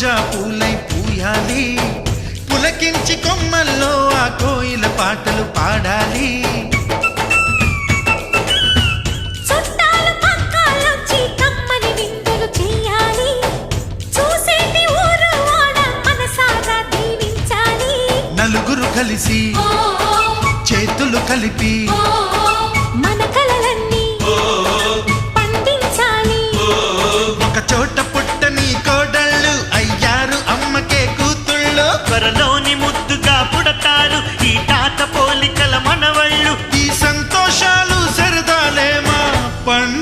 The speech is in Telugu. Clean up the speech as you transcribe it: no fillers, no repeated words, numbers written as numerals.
రోజా పూలై పూయాలి, పులకించి కొమ్మల్లో ఆ కోయిల పాటలు పాడాలి. నలుగురు కలిసి చేతులు కలిపి మన కలలన్నీ పండించాలి. ఒక చోట పుట్టని కోడళ్ళు అయ్యారు అమ్మకే కూతుళ్ళు. త్వరలోని ముద్దుగా పుడతారు ఈ తాత పోలికల మనవళ్ళు. ఈ సంతోషాలు సరదాలే మా పండుగ.